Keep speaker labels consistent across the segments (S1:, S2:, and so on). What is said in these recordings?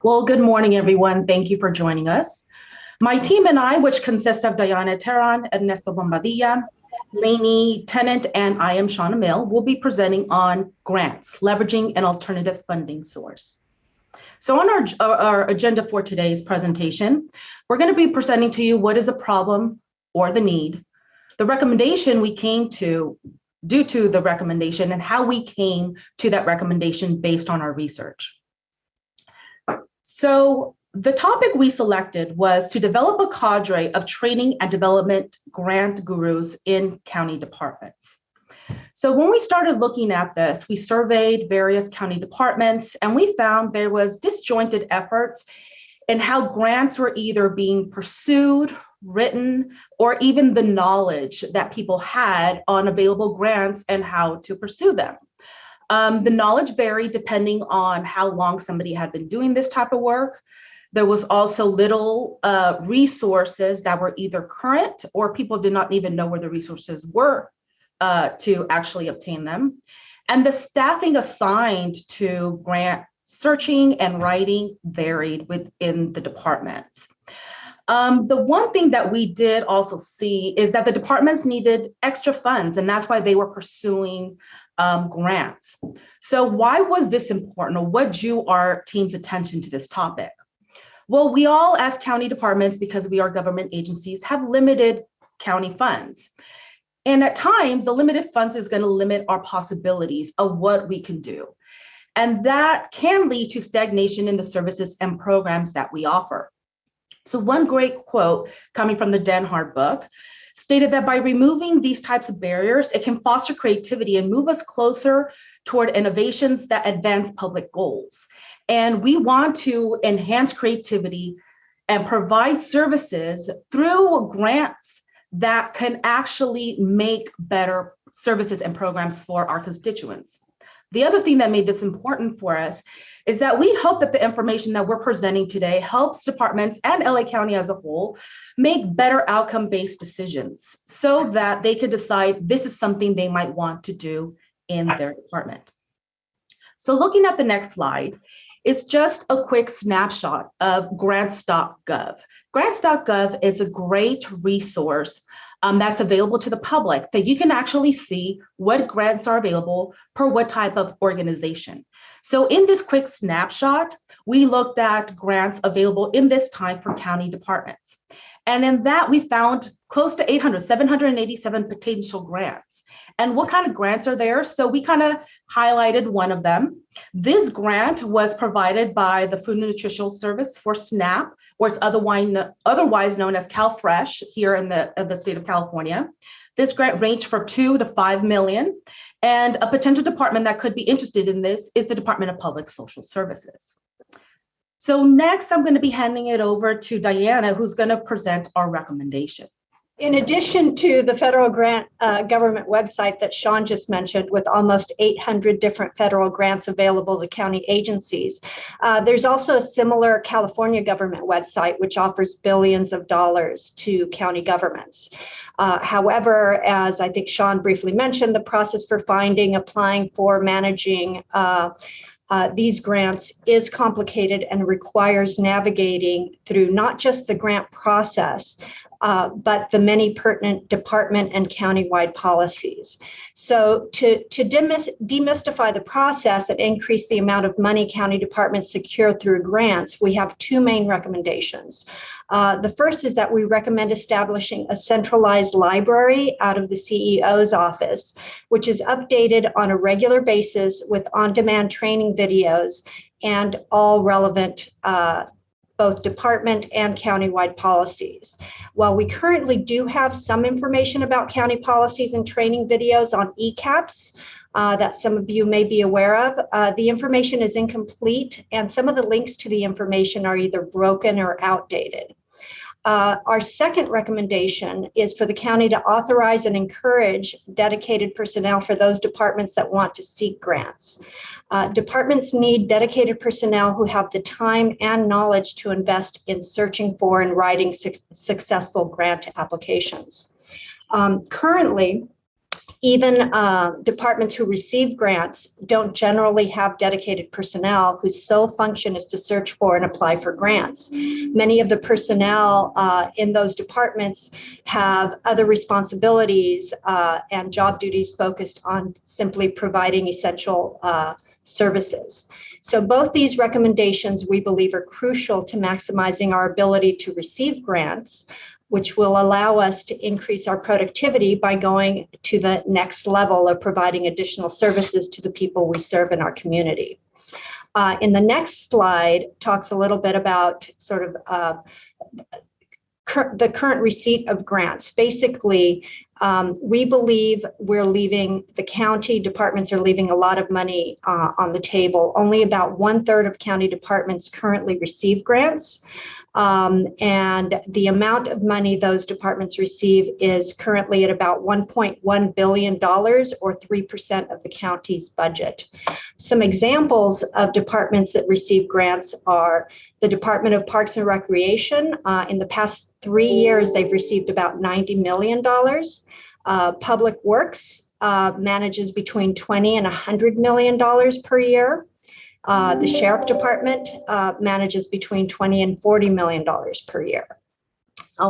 S1: Well, good morning, everyone. Thank you for joining us. My team and I, which consist of Diana Teran, Ernesto Bobadilla, Elaine, Tennant, and I am Shawn Amiel, will be presenting on grants, leveraging an alternative funding source. So on our agenda for today's presentation, we're going to be presenting to you what is the problem or the need, the recommendation we came to due to the recommendation, and how we came to that recommendation based on our research. So the topic we selected was to develop a cadre of training and development grant gurus in county departments. So when we started looking at this, we surveyed various county departments, and we found there was disjointed efforts in how grants were either being pursued, written, or even the knowledge that people had on available grants and how to pursue them. The knowledge varied depending on how long somebody had been doing this type of work. There was also little resources that were either current or people did not even know where the resources were to actually obtain them. And the staffing assigned to grant searching and writing varied within the departments. The one thing that we did also see is that the departments needed extra funds, and that's why they were pursuing grants. So why was this important, or what drew our team's attention to this topic? Well, we all, as county departments, because we are government agencies, have limited county funds. And at times, the limited funds is going to limit our possibilities of what we can do. And that can lead to stagnation in the services and programs that we offer. So one great quote coming from the Denhart book stated that by removing these types of barriers, it can foster creativity and move us closer toward innovations that advance public goals. And we want to enhance creativity and provide services through grants that can actually make better services and programs for our constituents. The other thing that made this important for us is that we hope that the information that we're presenting today helps departments and LA County as a whole make better outcome-based decisions so that they can decide this is something they might want to do in their department. So looking at the next slide, it's just a quick snapshot of grants.gov. Grants.gov is a great resource that's available to the public that you can actually see what grants are available per what type of organization. So in this quick snapshot, we looked at grants available in this time for county departments. And in that, we found close to 787 potential grants. And what kind of grants are there? So we kind of highlighted one of them. This grant was provided by the Food and Nutritional Service for SNAP, or it's otherwise known as CalFresh here in the state of California. This grant ranged from $2 to $5 million. And a potential department that could be interested in this is the Department of Public Social Services. So next, I'm going to be handing it over to Diana, who's going to present our recommendation.
S2: In addition to the federal grant government website that Shawn just mentioned, with almost 800 different federal grants available to county agencies, there's also a similar California government website which offers billions of dollars to county governments. However, as I think Shawn briefly mentioned, the process for finding, applying for, managing these grants is complicated and requires navigating through not just the grant process, but the many pertinent department and countywide policies. So to demystify the process and increase the amount of money county departments secure through grants, we have two main recommendations. The first is that we recommend establishing a centralized library out of the CEO's office, which is updated on a regular basis with on-demand training videos and all relevant both department and countywide policies. While we currently do have some information about county policies and training videos on ECAPs that some of you may be aware of, the information is incomplete, and some of the links to the information are either broken or outdated. Our second recommendation is for the county to authorize and encourage dedicated personnel for those departments that want to seek grants. Departments need dedicated personnel who have the time and knowledge to invest in searching for and writing successful grant applications. Currently, Even departments who receive grants don't generally have dedicated personnel whose sole function is to search for and apply for grants. Many of the personnel in those departments have other responsibilities and job duties focused on simply providing essential services. So both these recommendations, we believe, are crucial to maximizing our ability to receive grants, which will allow us to increase our productivity by going to the next level of providing additional services to the people we serve in our community. In the next slide, talks a little bit about sort of the current receipt of grants. Basically, we believe the county departments are leaving a lot of money on the table. Only about 1/3 of county departments currently receive grants. And the amount of money those departments receive is currently at about $1.1 billion, or 3% of the county's budget. Some examples of departments that receive grants are the Department of Parks and Recreation. In the past 3 years, they've received about $90 million. Public Works manages between $20 and $100 million per year. The Sheriff Department manages between $20 and $40 million per year.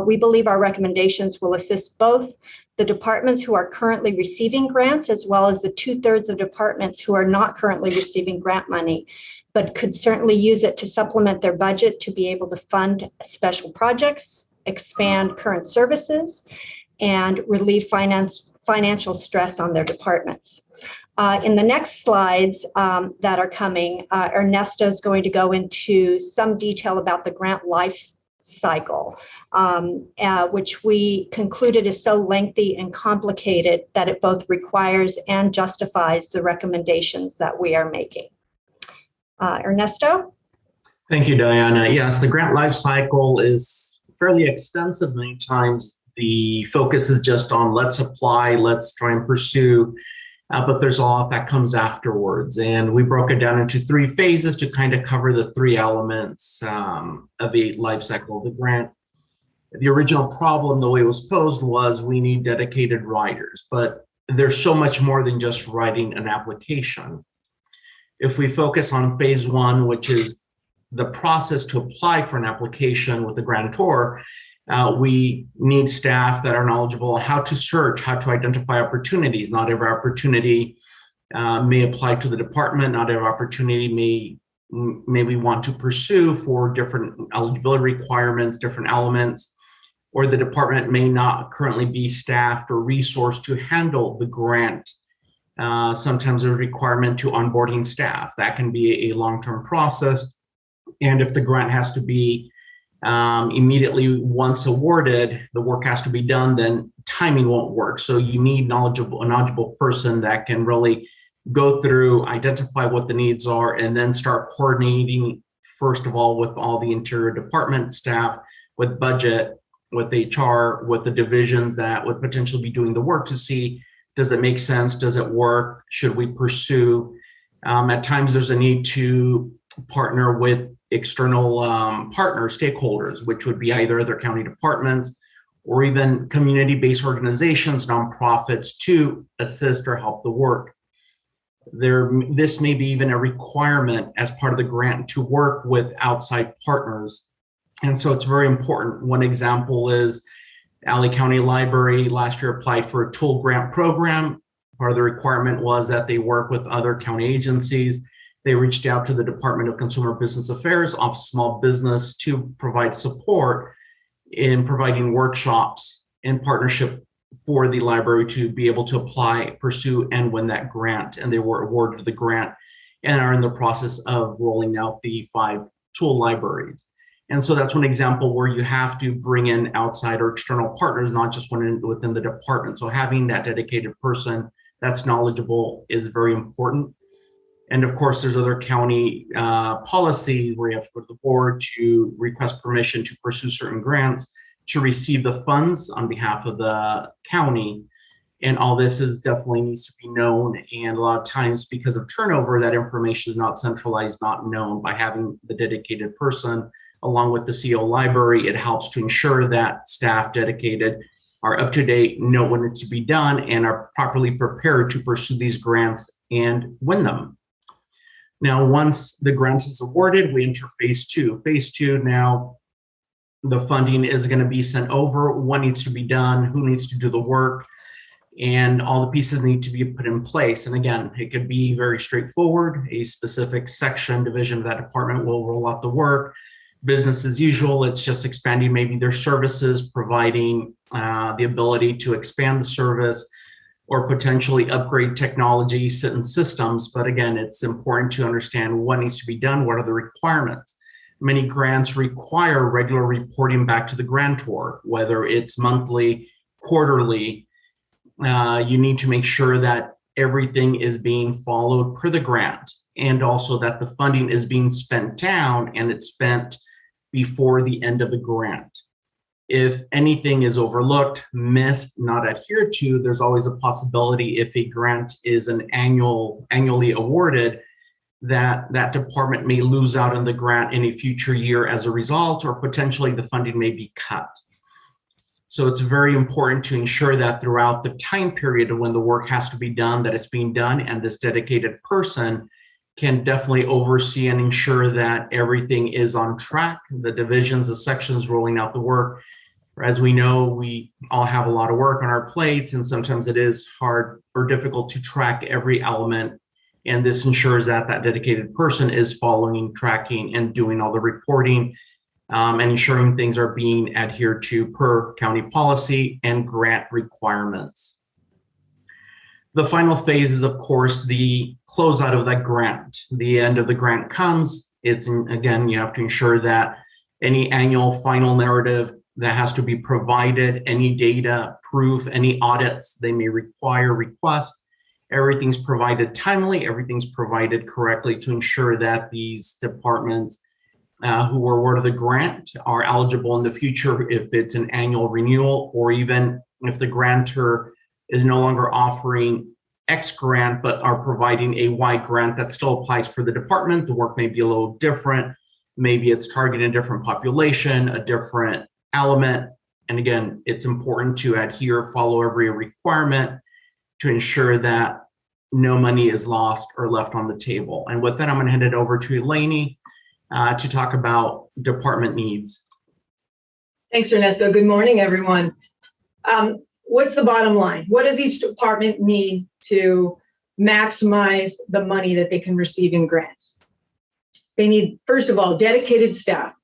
S2: We believe our recommendations will assist both the departments who are currently receiving grants, as well as the 2/3 of departments who are not currently receiving grant money, but could certainly use it to supplement their budget to be able to fund special projects, expand current services, and relieve financial stress on their departments. In the next slides that are coming, Ernesto is going to go into some detail about the grant life cycle, which we concluded is so lengthy and complicated that it both requires and justifies the recommendations that we are making. Ernesto?
S3: Thank you, Diana. Yes, the grant life cycle is fairly extensive. Many times the focus is just on let's apply, let's try and pursue. But there's a lot that comes afterwards. And we broke it down into 3 phases to kind of cover the 3 elements of the life cycle of the grant. The original problem, the way it was posed, was we need dedicated writers, but there's so much more than just writing an application. If we focus on phase 1, which is the process to apply for an application with the grantor, we need staff that are knowledgeable how to search, how to identify opportunities. Not every opportunity may apply to the department. Not every opportunity may we want to pursue for different eligibility requirements, different elements, or the department may not currently be staffed or resourced to handle the grant. Sometimes there's a requirement to onboarding staff. That can be a long-term process. And if the grant has to be immediately once awarded, the work has to be done, then timing won't work. So you need a knowledgeable person that can really go through, identify what the needs are, and then start coordinating, first of all, with all the interior department staff, with budget, with HR, with the divisions that would potentially be doing the work to see, does it make sense? Does it work? Should we pursue? At times there's a need to partner with external partners, stakeholders, which would be either other county departments or even community-based organizations, nonprofits, to assist or help the work. This may be even a requirement as part of the grant to work with outside partners. And so it's very important. One example is Alley County Library last year applied for a tool grant program. Part of the requirement was that they work with other county agencies. They reached out to the Department of Consumer Business Affairs, Office of Small Business, to provide support in providing workshops in partnership for the library to be able to apply, pursue, and win that grant. And they were awarded the grant and are in the process of rolling out the 5 tool libraries. And so that's one example where you have to bring in outside or external partners, not just within the department. So having that dedicated person that's knowledgeable is very important. And of course, there's other county policies where you have to go to the board to request permission to pursue certain grants, to receive the funds on behalf of the county. And all this is definitely needs to be known. And a lot of times because of turnover, that information is not centralized, not known. By having the dedicated person along with the CO library, it helps to ensure that staff dedicated are up to date, know what needs to be done, and are properly prepared to pursue these grants and win them. Now, once the grant is awarded, we enter phase two. Phase two, now the funding is going to be sent over, what needs to be done, who needs to do the work, and all the pieces need to be put in place. And again, it could be very straightforward. A specific section, division of that department will roll out the work. Business as usual, it's just expanding maybe their services, providing the ability to expand the service, or potentially upgrade technology, certain systems. But again, it's important to understand what needs to be done, what are the requirements. Many grants require regular reporting back to the grantor, whether it's monthly, quarterly. You need to make sure that everything is being followed per the grant, and also that the funding is being spent down and it's spent before the end of the grant. If anything is overlooked, missed, not adhered to, there's always a possibility, if a grant is annually awarded, that department may lose out on the grant in a future year as a result, or potentially the funding may be cut. So it's very important to ensure that throughout the time period when the work has to be done, that it's being done, and this dedicated person can definitely oversee and ensure that everything is on track, the divisions, the sections rolling out the work. As we know, we all have a lot of work on our plates, and sometimes it is hard or difficult to track every element. And this ensures that that dedicated person is following, tracking, and doing all the reporting, and ensuring things are being adhered to per county policy and grant requirements. The final phase is, of course, the closeout of that grant. The end of the grant comes. It's, again, you have to ensure that any annual final narrative that has to be provided, any data, proof, any audits they may require, request, everything's provided timely, everything's provided correctly to ensure that these departments who were awarded the grant are eligible in the future if it's an annual renewal, or even if the grantor is no longer offering X grant, but are providing a Y grant that still applies for the department. The work may be a little different. Maybe it's targeting a different population, a different element. And again, it's important to adhere, follow every requirement to ensure that no money is lost or left on the table. And with that, I'm going to hand it over to Elaine to talk about department needs.
S4: Thanks, Ernesto. Good morning, everyone. What's the bottom line? What does each department need to maximize the money that they can receive in grants? They need, first of all, dedicated staff.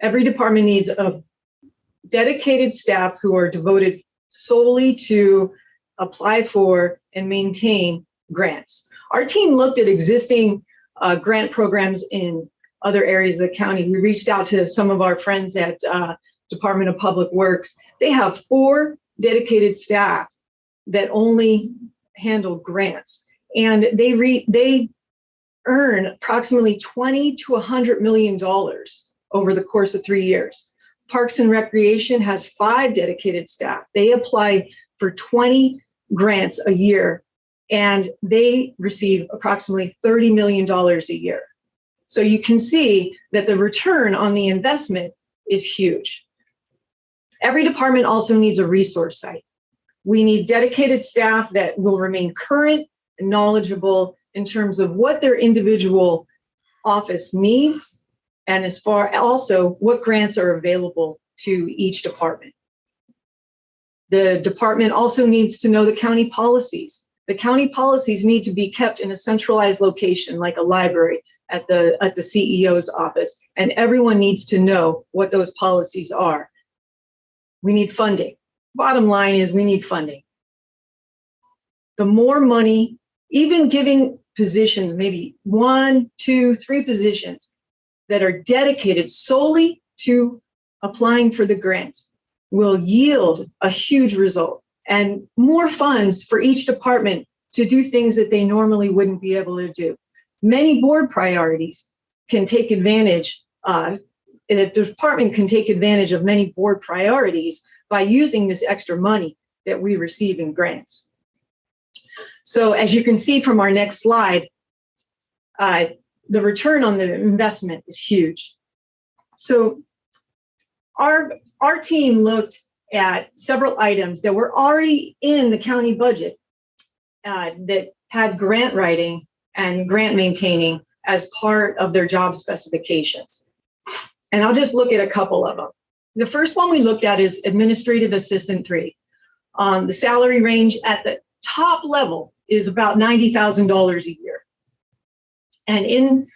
S4: Every department needs a dedicated staff who are devoted solely to apply for and maintain grants. Our team looked at existing grant programs in other areas of the county. We reached out to some of our friends at Department of Public Works. They have 4 dedicated staff that only handle grants, and they earn approximately $20 to $100 million over the course of 3 years. Parks and Recreation has 5 dedicated staff. They apply for 20 grants a year, and they receive approximately $30 million a year. So you can see that the return on the investment is huge. Every department also needs a resource site. We need dedicated staff that will remain current and knowledgeable in terms of what their individual office needs, and as far also what grants are available to each department. The department also needs to know the county policies. The county policies need to be kept in a centralized location, like a library at the CEO's office, and everyone needs to know what those policies are. We need funding. Bottom line is we need funding. The more money, even giving positions, maybe 1, 2, 3 positions that are dedicated solely to applying for the grants, will yield a huge result and more funds for each department to do things that they normally wouldn't be able to do. Many board priorities can take advantage, the department can take advantage of many board priorities by using this extra money that we receive in grants. So as you can see from our next slide, the return on the investment is huge. So our team looked at several items that were already in the county budget that had grant writing and grant maintaining as part of their job specifications. And I'll just look at a couple of them. The first one we looked at is Administrative Assistant 3. The salary range at the top level is about $90,000 a year. And in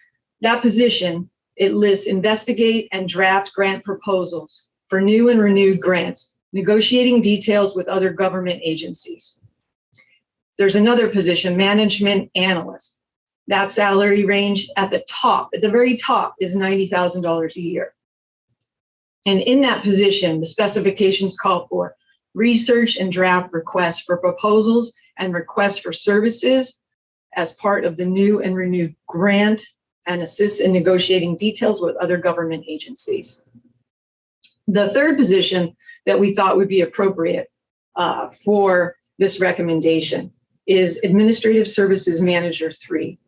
S4: that position, it lists investigate and draft grant proposals for new and renewed grants, negotiating details with other government agencies. There's another position, Management Analyst. That salary range at the top, at the very top, is $90,000 a year. And in that position, the specifications call for research and draft requests for proposals and requests for services as part of the new and renewed grant, and assists in negotiating details with other government agencies. The third position that we thought would be appropriate for this recommendation is Administrative Services Manager 3.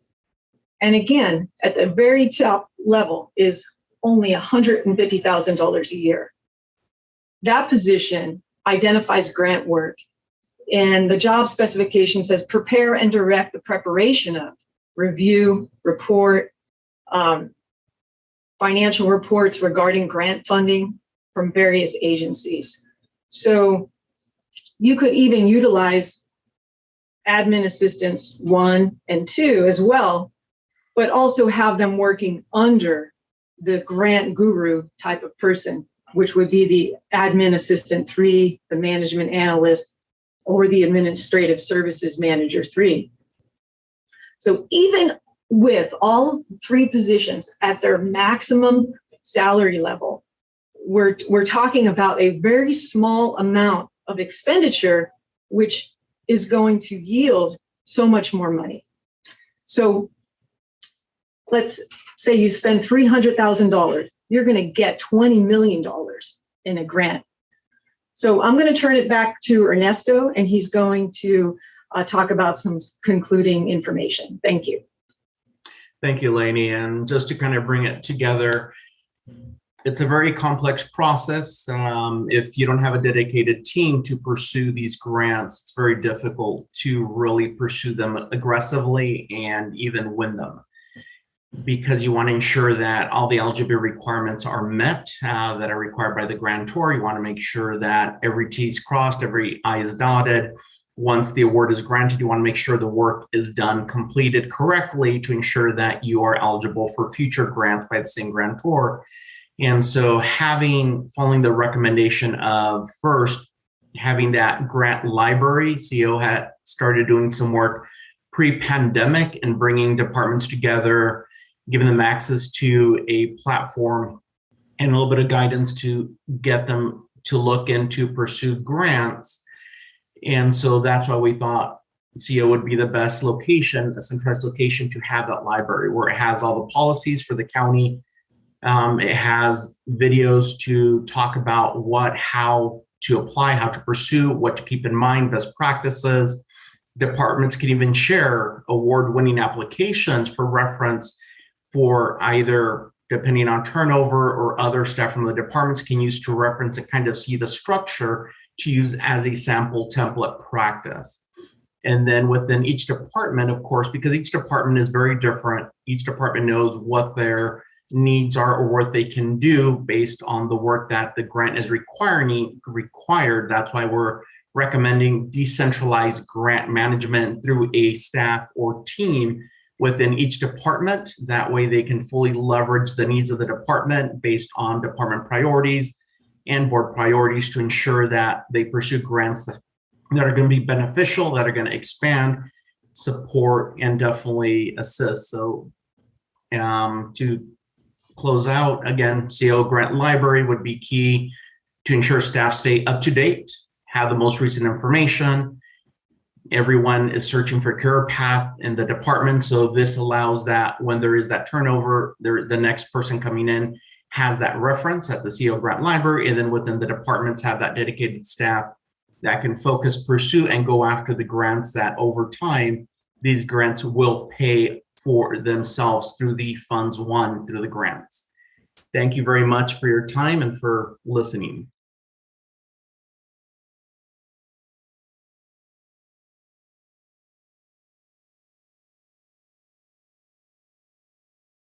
S4: And again, at the very top level is only $150,000 a year. That position identifies grant work, and the job specification says prepare and direct the preparation of, review, report, financial reports regarding grant funding from various agencies. So you could even utilize admin assistants 1 and 2 as well, but also have them working under the grant guru type of person, which would be the admin assistant 3, the management analyst, or the administrative services manager 3. So even with all 3 positions at their maximum salary level, we're talking about a very small amount of expenditure, which is going to yield so much more money. So let's say you spend $300,000, you're going to get $20 million in a grant. So I'm going to turn it back to Ernesto, and he's going to talk about some concluding information. Thank you.
S3: Thank you, Elaine. And just to kind of bring it together, it's a very complex process. If you don't have a dedicated team to pursue these grants, it's very difficult to really pursue them aggressively and even win them, because you want to ensure that all the eligibility requirements are met that are required by the grantor. You want to make sure that every T is crossed, every I is dotted. Once the award is granted, you want to make sure the work is done, completed correctly to ensure that you are eligible for future grants by the same grantor. And so following the recommendation of first having that grant library, CEO had started doing some work pre-pandemic and bringing departments together, giving them access to a platform and a little bit of guidance to get them to look into pursue grants. And so that's why we thought CEO would be the best location, a centralized location, to have that library where it has all the policies for the county. It has videos to talk about how to apply, how to pursue, what to keep in mind, best practices. Departments can even share award-winning applications for reference for either, depending on turnover, or other staff from the departments can use to reference and kind of see the structure to use as a sample template practice. And then within each department, of course, because each department is very different, each department knows what their needs are or what they can do based on the work that the grant is required. That's why we're recommending decentralized grant management through a staff or team within each department. That way they can fully leverage the needs of the department based on department priorities and board priorities to ensure that they pursue grants that are going to be beneficial, that are going to expand, support, and definitely assist. So to close out, again, CEO grant library would be key to ensure staff stay up to date, have the most recent information. Everyone is searching for a career path in the department. So this allows that when there is that turnover, the next person coming in has that reference at the CEO grant library, and then within the departments have that dedicated staff that can focus, pursue, and go after the grants that over time, these grants will pay for themselves through the funds won through the grants. Thank you very much for your time and for listening.